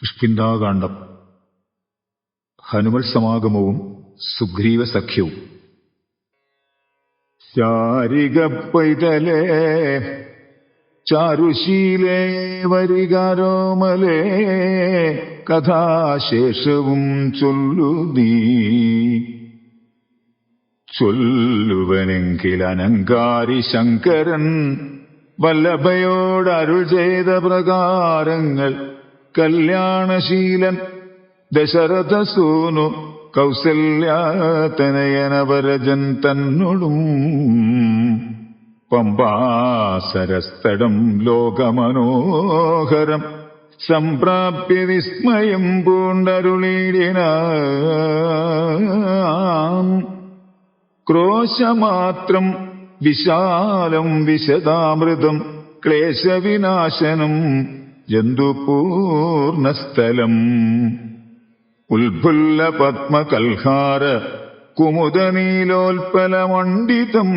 കിഷ്കിന്ധാകാന്ഡം. ഹനുമൽ സമാഗമവും സുഗ്രീവ സഖ്യവും. ശാരിക പൈതലേ ചാരുശീലേ വരികാരോമലേ കഥാശേഷവും ചൊല്ലു നീ. ചൊല്ലുവനെങ്കിൽ അനങ്കാരി ശങ്കരൻ വല്ലഭയോടരുൾ ചെയ്ത പ്രകാരങ്ങൾ കല്യാണശീലൻ ദശരഥസൂനു കൗസല്യതനയനവരജൻ തന്നോടും പമ്പാസരസ്ഥടം ലോകമനോഹരം സംപ്രാപ്യ വിസ്മയം പൂണ്ടരുളിടിനാം. ക്രോശമാത്രം വിശാലം വിശദാമൃതം ക്ലേശവിനാശനം ജന്തുപൂർണസ്ഥലം. ഉൽഫുല്ല പത്മകൽഹാര കുമുദനീലോൽപലമണ്ഡിതം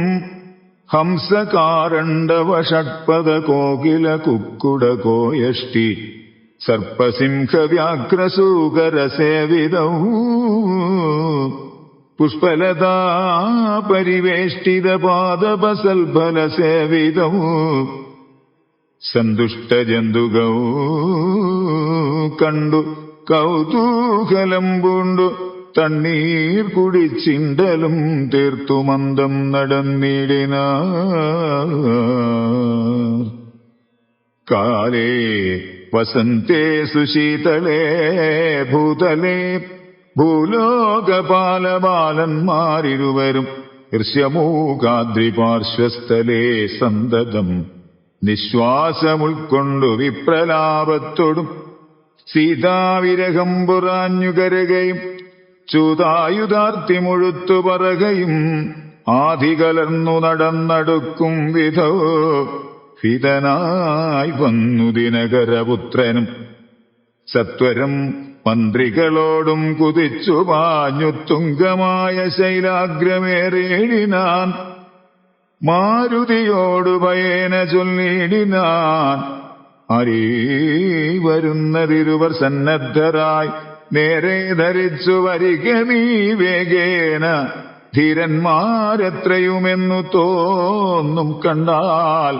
ഹംസകാരണ്ഡവ ഷഡ്പദ കോകില കുക്കുട കോയഷ്ടി സർപ്പസിംഹവ്യാഘ്രസൂകരസേവിതൗ പുഷ്പലതാ പരിവേഷ്ടിത പാദപസൽഫലസേവിതൗ സന്തുഷ്ടജന്തുകൗ കണ്ടു കൗതൂഹലം പൂണ്ടു തണ്ണീർ കുടിച്ചിണ്ടലും തീർത്തു മന്ദം നടന്നിടിനാർ. കാലേ വസന്തേ സുശീതളേ ഭൂതലേ ഭൂലോകപാലബാലന്മാരിരുവരും ഋഷ്യമൂകാദ്രിപാർശ്വസ്ഥലേ സന്തതം നിശ്വാസമുൾക്കൊണ്ടു വിപ്രലാപത്തോടും സീതാവിരഹം പുറാഞ്ഞുകരുകയും ചൂതായുധാർത്തി മുഴുത്തു പറകയും ആധികലർന്നു നടന്നടുക്കും വിധോ ഹിതനായി വന്നു ദിനകരപുത്രനും സത്വരം മന്ത്രികളോടും കുതിച്ചു പാഞ്ഞു തുംഗമായ ശൈലാഗ്രമേറിയിടിനാൻ. മാരുതിയോടു ഭയേന ചൊല്ലിടിനാൻ, അരീ വരുന്നതിരുവർ സന്നദ്ധരായി നേരെ ധരിച്ചു വരിക നീ വേഗേന. ധീരന്മാരെത്രയുമെന്നു തോന്നും കണ്ടാൽ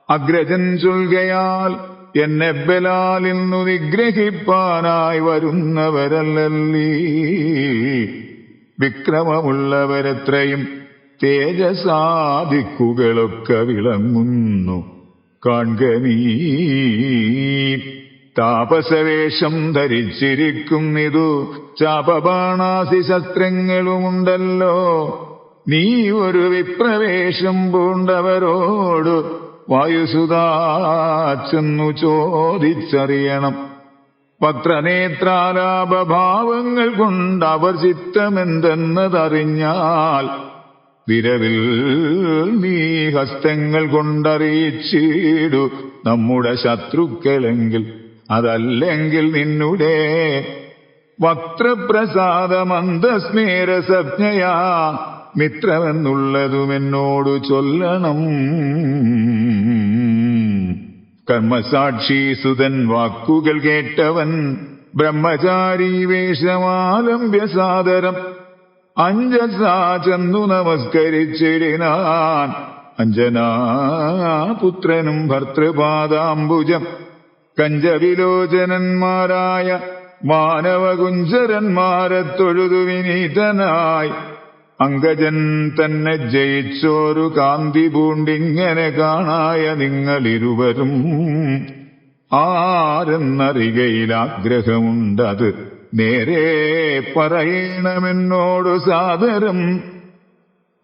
അഗ്രജൻ ചൊൽകയാൽ എന്നെ ബലാലിൽ നിന്നു നിഗ്രഹിപ്പാനായി വരുന്നവരല്ലീ. വിക്രമമുള്ളവരെത്രയും തേജസാദിക്കുകളൊക്കെ വിളങ്ങുന്നു കാൺക നീ. താപസവേഷം ധരിച്ചിരിക്കുന്നിതു ചാപബാണാസി ശസ്ത്രങ്ങളുമുണ്ടല്ലോ. നീ ഒരു വിപ്രവേഷം പൂണ്ടവരോട് വായുസുതാച്ചെന്നു ചോദിച്ചറിയണം. പത്രനേത്രാലാപഭാവങ്ങൾ കൊണ്ടവർ ചിത്തമെന്തെന്നതറിഞ്ഞാൽ വിരവിൽ നീ ഹസ്തങ്ങൾ കൊണ്ടറിയിച്ചിടു നമ്മുടെ ശത്രുക്കളെങ്കിൽ. അതല്ലെങ്കിൽ നിന്നുടെ വക്രപ്രസാദമന്ദസ്മേരസജ്ഞയാ മിത്രമെന്നുള്ളതും എന്നോടു ചൊല്ലണം. കർമ്മസാക്ഷി സുതൻ വാക്കുകൾ കേട്ടവൻ ബ്രഹ്മചാരി വേഷമാലംബ്യ സാദരം അഞ്ജസാ ചെന്നു നമസ്കരിച്ചിടിനാൻ. അഞ്ജനാപുത്രനും ഭർത്തൃപാദാംബുജം കഞ്ചവിലോചനന്മാരായ മാനവകുഞ്ചരന്മാരെ തൊഴുതു വിനീതനായി അങ്കജൻ തന്നെ ജയിച്ചോരു കാന്തി പൂണ്ടിങ്ങനെ കാണായ നിങ്ങളിരുവരും ആരെന്നറികയിൽ ആഗ്രഹമുണ്ടത് നേരെ പറയണമെന്നോടു സാദരം.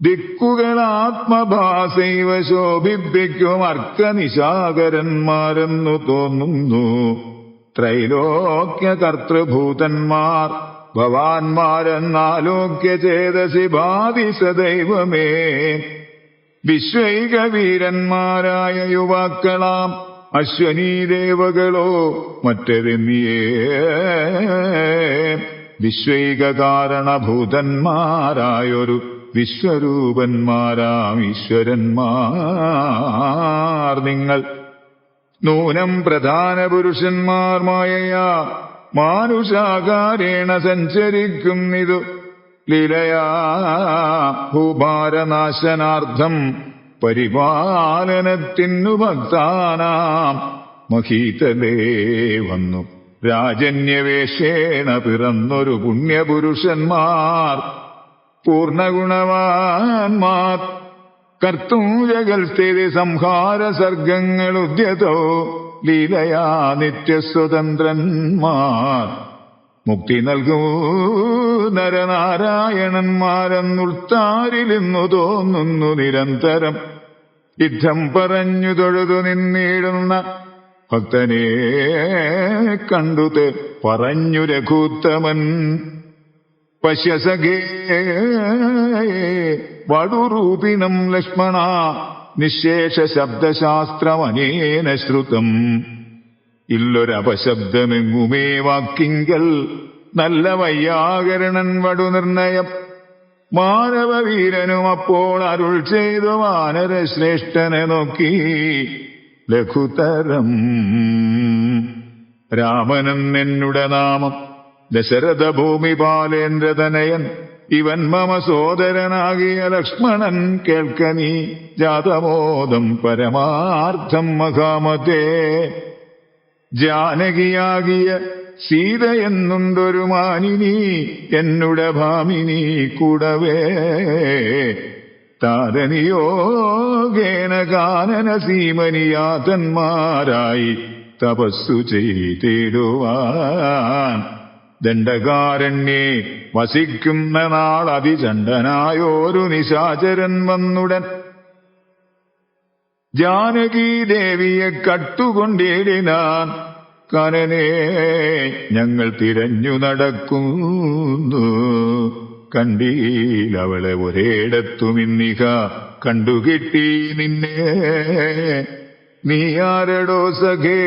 ദിക്കുകളാത്മഭാസൈവ ശോഭിപ്പിക്കും അർക്കനിശാകരന്മാരെന്നു തോന്നുന്നു. ത്രൈലോക്യ കർത്തൃഭൂതന്മാർ ഭവാന്മാരെന്നാലോക്യ ചേതസി ഭാതി സദൈവമേ. വിശ്വൈക വീരന്മാരായ യുവാക്കളാം അശ്വനീദേവകളോ മറ്റെന്നിയേ. വിശ്വൈക കാരണഭൂതന്മാരായൊരു വിശ്വരൂപന്മാരാം ഈശ്വരന്മാർ നിങ്ങൾ നൂനം പ്രധാന പുരുഷന്മാർ മായയാ മാനുഷാകാരേണ സഞ്ചരിക്കുന്നിതു ലീലയാ ഭൂഭാരനാശനാർത്ഥം പരിപാലനത്തിനു ഭക്താനാം മഹീതലേ വന്നു രാജന്യവേഷേണ പിറന്നൊരു പുണ്യപുരുഷന്മാർ പൂർണ്ണഗുണവാന്മാർ കർത്തും ജഗൽസ്ഥിതി സംഹാര സർഗങ്ങളുദ്യതോ ലീലയാ നിത്യസ്വതന്ത്രന്മാർ മുക്തി നൽകൂ നരനാരായണന്മാരെന്നുൾത്താരിലിന്നു തോന്നുന്നു നിരന്തരം യുദ്ധം പറഞ്ഞു തൊഴുതു നിന്നിടുന്ന ഭക്തനെ കണ്ടുത് പറഞ്ഞു രഘുത്തമൻ പശ്യസഖേ വടുരൂപിണം ലക്ഷ്മണ നിശേഷ ശബ്ദശാസ്ത്രമനേന ശ്രുതം ഇല്ലൊരപശബ്ദമെങ്ങുമേ വാക്കിങ്കൽ നല്ല വൈയാകരണൻ വടുനിർണയം മാനവവീരനും അപ്പോൾ അരുൾ ചെയ്തു വാനരശ്രേഷ്ഠനെ നോക്കി ലഘുതരം രാമനെന്നുടെ നാമം ദശരഥ ഭൂമിപാലേന്ദ്രതനയൻ ഇവൻ മമ സോദരനാകിയ ലക്ഷ്മണൻ കേൾക്കനീ ജാതമോദം പരമാർത്ഥം മഹാമതേ ജാനകിയാകിയ സീത എന്നുണ്ടൊരു മാനിനി എന്നുടെ ഭാമിനി കൂടവേ താരനിയോഗേന കാനന സീമനിയാതന്മാരായി തപസ്സു ചെയ്തിടുവാൻ ദണ്ഡകാരണ്യേ വസിക്കുന്ന നാൾ അതിചണ്ഡനായോരു നിശാചരൻ വന്നുടൻ ജാനകീദേവിയെ കട്ടുകൊണ്ടിടിനാൻ കാനനെ ഞങ്ങൾ തിരഞ്ഞു നടക്കുന്നു കണ്ടീലവളെ ഒരേടത്തുമിന്നിക കണ്ടുകിട്ടി നിന്നെ നീ ആരടോ സഖേ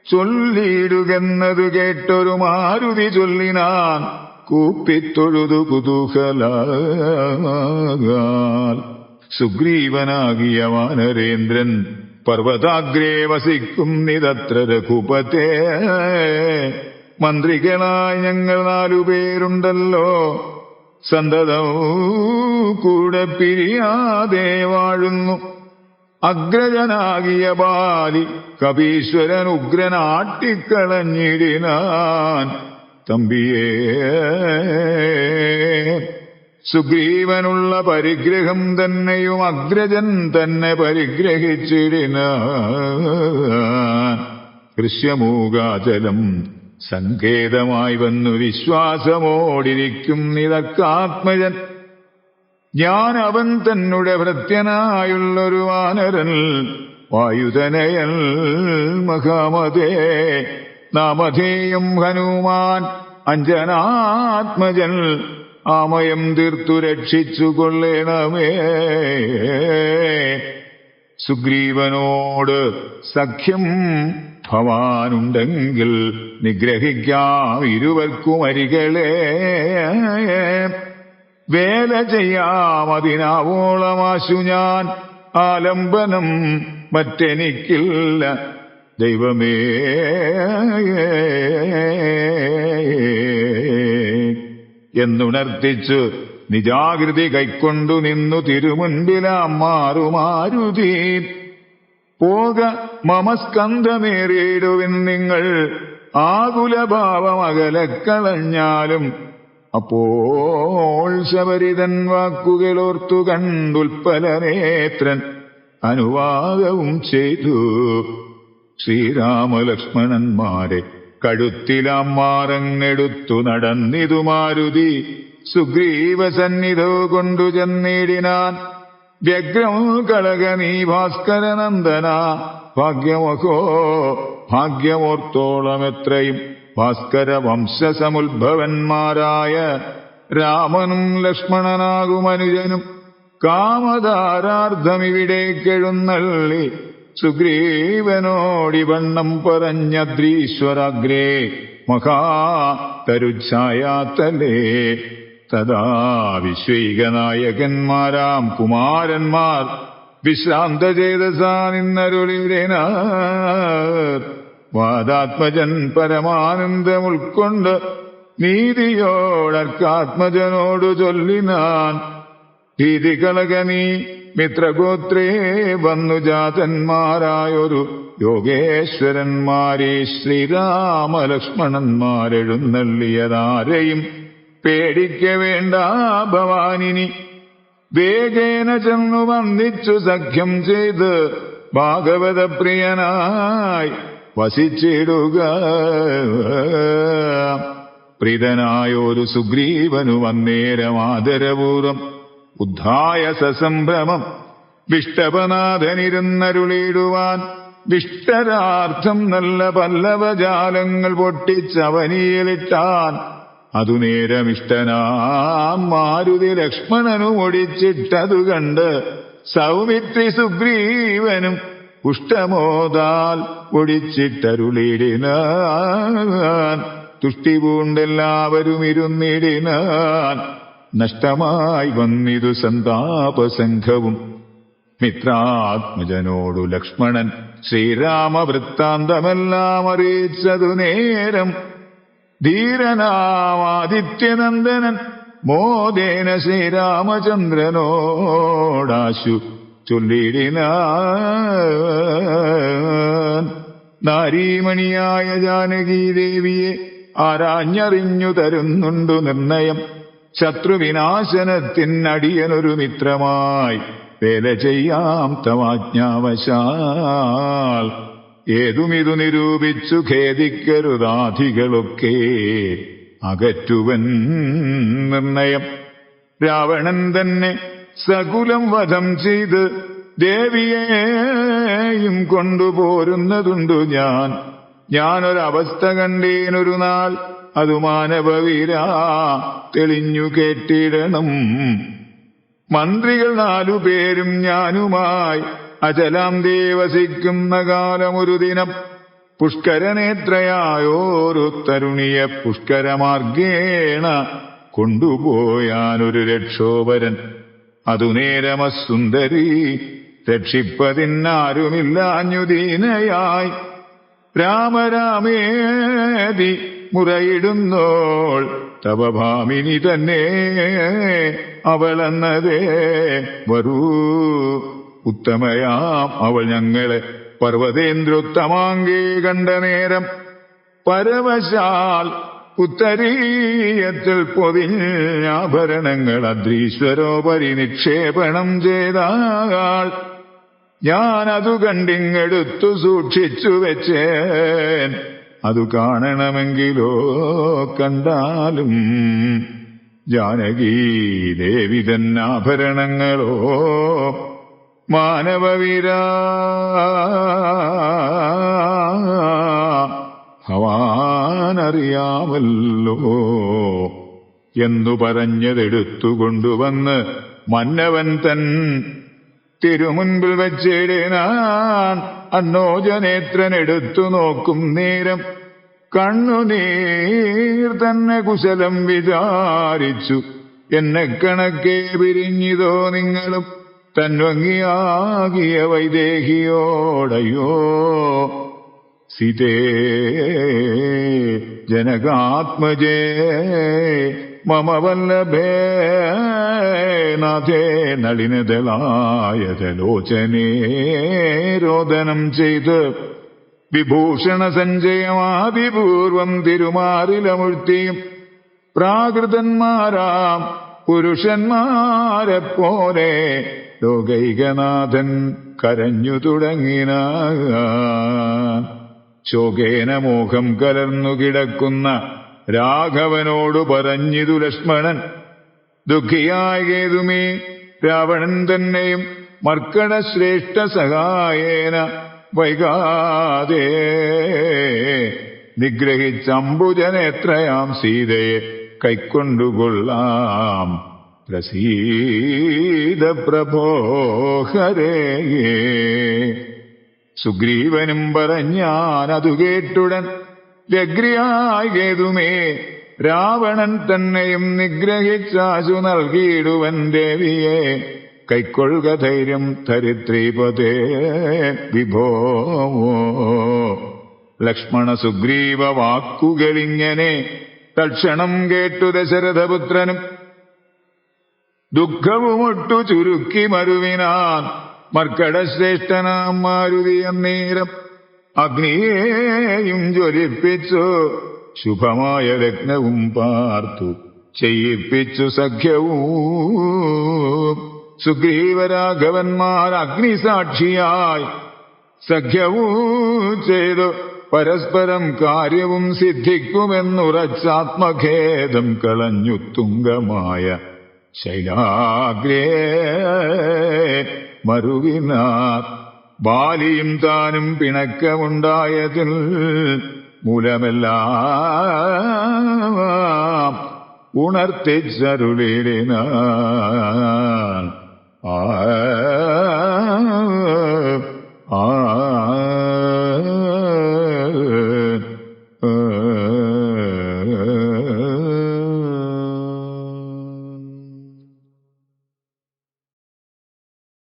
ചൊല്ലിയിടുകെന്നതു കേട്ടൊരു മാരുതി ചൊല്ലിനാൻ കൂപ്പിത്തൊഴുതു കുതൂഹലാൽ സുഗ്രീവനാകിയ വാനരേന്ദ്രൻ പർവ്വതാഗ്രേ വസിക്കുന്നിതത്ര രഘുപതേ മന്ത്രികളായി ഞങ്ങൾ 4 പേരുണ്ടല്ലോ സന്തതവും കൂടെ പിരിയാതെ വാഴുന്നു അഗ്രജനാകിയ ബാലി കപീശ്വരൻ ഉഗ്രനാട്ടിക്കളഞ്ഞിടിനാൻ തമ്പിയേ സുഗ്രീവനുള്ള പരിഗ്രഹം തന്നെയും അഗ്രജൻ തന്നെ പരിഗ്രഹിച്ചിടിനാൻ ദൃശ്യമൂകാചലം സങ്കേതമായി വന്നു വിശ്വാസമോടിരിക്കും നിതക്കാത്മജൻ ഞാൻ അവൻ തന്നെ ഭൃത്യനായുള്ളൊരു വാനരൻ വായുതനയൽ മഹാമതേ നാമധേയം ഹനുമാൻ അഞ്ജനാത്മജൻ ആമയം തീർത്തു രക്ഷിച്ചു കൊള്ളേണമേ സുഗ്രീവനോട് സഖ്യം ഭവാനുണ്ടെങ്കിൽ നിഗ്രഹിക്കാം ഇരുവർക്കും അരികളെ വേല ചെയ്യാം അതിനാവോളമാശു ഞാൻ ആലംബനം മറ്റെനിക്കില്ല ദൈവമേ എന്നുണർത്തിച്ചു നിജാകൃതി കൈക്കൊണ്ടു നിന്നു തിരുമുൻപിലാം മാറുമാരുതി പോക മമസ്കന്ധമേറിയിടുവിൻ നിങ്ങൾ ആകുലഭാവമകലക്കളഞ്ഞാലും അപ്പോൾ ശബരിതൻ വാക്കുകളോർത്തു കണ്ടുൽപ്പലനേത്രൻ അനുവാദവും ചെയ്തു ശ്രീരാമലക്ഷ്മണന്മാരെ കഴുത്തിലാം മാറങ്ങെടുത്തു നടന്നിതു മാരുതി സുഗ്രീവ സന്നിധോ കൊണ്ടു ചെന്നിടിനാൻ വ്യഗ്രം കളകനീ ഭാസ്കരനന്ദന ഭാഗ്യമഹോ ഭാഗ്യമോർത്തോളമെത്രയും ഭാസ്കര വംശസമുദ്ഭവന്മാരായ രാമനും ലക്ഷ്മണനാകുമനുജനും കാമധാരാർത്ഥമിവിടേക്കെഴുന്നള്ളി സുഗ്രീവനോടിവണ്ണം പറഞ്ഞദ്രീശ്വരാഗ്രേ മഹാതരുച്ഛായാതലേ തഥാ വിശ്വൈകനായകന്മാരാം കുമാരന്മാർ വിശ്രാന്തചേതസാ നിന്നരുളിരേനാർ വാദാത്മജൻ പരമാനന്ദം ഉൾക്കൊണ്ട് നീതിയോടർക്കാത്മജനോടു ചൊല്ലിനാൻ. ഭീതി കളക നീ മിത്രഗോത്രേ വന്നു ജാതന്മാരായൊരു യോഗേശ്വരന്മാരെ ശ്രീരാമലക്ഷ്മണന്മാരെഴുന്നള്ളിയതാരെയും പേടിക്ക വേണ്ട ഭവാനിനി. വേഗേന ചെന്നു വന്ദിച്ചു സഖ്യം ചെയ്ത് ഭാഗവതപ്രിയനായി വസിച്ചിടുക. പ്രീതനായൊരു സുഗ്രീവനു വന്നേരമാദരപൂർവം ഉദ്ധായ സസംഭ്രമം വിഷ്ടപനാഥനിരുന്നരുളിടുവാൻ. വിഷ്ടരാർത്ഥം നല്ല പല്ലവജാലങ്ങൾ പൊട്ടിച്ചവനിയിലിട്ടാൻ. അതു നേരമിഷ്ടനാം മാരുതി ലക്ഷ്മണനു ഒടിച്ചിട്ടതു കണ്ട് സൗമിത്രി സുഗ്രീവനും പുഷ്ടമോദാൽ ഒടിച്ചിട്ടരുളിടിനാൻ. തുഷ്ടി പൂണ്ടെല്ലാവരും ഇരുന്നിടിനാൻ. നഷ്ടമായി വന്നിതു സന്താപസംഘവും. മിത്രാത്മജനോടു ലക്ഷ്മണൻ ശ്രീരാമവൃത്താന്തമെല്ലാം അറിയിച്ചതു നേരം. ധീരനാമാദിത്യനന്ദനൻ മോദേന ശ്രീരാമചന്ദ്രനോടാശു ചൊല്ലിടിനാൻ. നാരീമണിയായ ജാനകീദേവിയെ ആരാഞ്ഞറിഞ്ഞു തരുന്നുണ്ടു നിർണയം. ശത്രുവിനാശനത്തിനടിയനൊരു മിത്രമായി വേല ചെയ്യാം തവാജ്ഞാവശാൽ. ഏതുമിതു നിരൂപിച്ചു ഖേദിക്കരുതാധികളൊക്കെ അകറ്റുവൻ നിർണയം. രാവണൻ തന്നെ സകുലം വധം ചെയ്ത് ദേവിയെയും കൊണ്ടുപോരുന്നതുണ്ടു ഞാൻ. ഞാനൊരവസ്ഥ കണ്ടേനൊരു നാൾ, അതു മാനവവീരാ തെളിഞ്ഞു കേട്ടിടണം. മന്ത്രികൾ 4 പേരും ഞാനുമായി അചലാം ദേവസിക്കുന്ന കാലമൊരു ദിനം. പുഷ്കരനേത്രയായോരു തരുണിയെ പുഷ്കരമാർഗേണ കൊണ്ടുപോയാനൊരു രക്ഷോപരൻ. അതു നേരമസുന്ദരി രക്ഷിപ്പതിനാരുമില്ലാഞ്ഞുദീനയായി. രാമരാമേതി മുറയിടുന്നോൾ തവ ഭാമിനി തന്നെ അവളെന്നതേ വരൂ. ഉത്തമയാം അവൾ ഞങ്ങളെ പർവ്വതേന്ദ്രോത്തമാങ്കേ കണ്ട നേരം. പരവശാൽ ഉത്തരീയത്തിൽ പൊതിഞ്ഞാഭരണങ്ങൾ അദ്രീശ്വരോപരി നിക്ഷേപണം ചെയ്താൾ. ഞാനതു കണ്ടിങ്ങെടുത്തു സൂക്ഷിച്ചു വെച്ചേൻ. അതു കാണണമെങ്കിലോ കണ്ടാലും ജാനകീ ദേവി തന്നാഭരണങ്ങളോ മാനവവീരാ ഭവാനറിയാമല്ലോ എന്നു പറഞ്ഞതെടുത്തുകൊണ്ടുവന്ന് മന്നവൻ തൻ തിരുമുൻപിൽ വച്ചിടിനാൻ. അന്നോജനേത്രനെടുത്തു നോക്കും നേരം കണ്ണുനീർ തന്നെ കുശലം വിചാരിച്ചു. എന്നെ കണക്കെ പിരിഞ്ഞിതോ നിങ്ങളും തൻവങ്ങിയാകിയ വൈദേഹിയോടയോ. സീതേ ജനകാത്മജേ മമ വല്ലഭേ നാഥേ നളിനദളായതലോചനേ രോദനം ചെയ്ത് വിഭൂഷണ സഞ്ജയമാതിപൂർവം തിരുമാറിലമുഴ്ത്തിയും പ്രാകൃതന്മാരാം പുരുഷന്മാരെപ്പോലെ ലോകൈകനാഥൻ കരഞ്ഞു തുടങ്ങിനാൻ. ശോകേന മോഹം കലർന്നു കിടക്കുന്ന രാഘവനോടു പറഞ്ഞിതു ലക്ഷ്മണൻ. ദുഃഖിയായ കേതുമേ രാവണൻ തന്നെയും മർക്കടശ്രേഷ്ഠ സഹായേന വൈകാതെ നിഗ്രഹിച്ചംബുജനേത്രയാം സീതയെ കൈക്കൊണ്ടുകൊള്ളാം. പ്രസീദ പ്രഭോ ഹരേ. സുഗ്രീവനും പറഞ്ഞാനതു കേട്ടുടൻ വ്യഗ്രിയായി കേതുമേ രാവണൻ തന്നെയും നിഗ്രഹിച്ചാശു നൽകിയിടുവൻ ദേവിയെ. കൈക്കൊള്ളുക ധൈര്യം ധരിത്രീപതേ വിഭോ. ലക്ഷ്മണ സുഗ്രീവ വാക്കുകളിങ്ങനെ തൽക്ഷണം കേട്ടു ദശരഥപുത്രനും ദുഃഖവുമൊട്ടു ചുരുക്കി മരുവിനാൻ മർക്കടശ്രേഷ്ഠനാം മാരുതി അന്നേരം അഗ്നിയേയും ജ്വലിപ്പിച്ചു ശുഭമായ ലഗ്നവും പാർത്തു ചെയ്യിപ്പിച്ചു സഖ്യവും. സുഗ്രീവരാഘവന്മാർ അഗ്നിസാക്ഷിയായി സഖ്യവും ചെയ്തു പരസ്പരം കാര്യവും സിദ്ധിക്കുമെന്നുറച്ചാത്മഖേദം കളഞ്ഞു തുംഗമായ ശൈലാഗ്രേ മരുവിനാർ. ബാലിയും താനും പിണക്കമുണ്ടായതിൽ മൂലമെല്ലാം ഉണർത്തിച്ചരുളിനാൻ.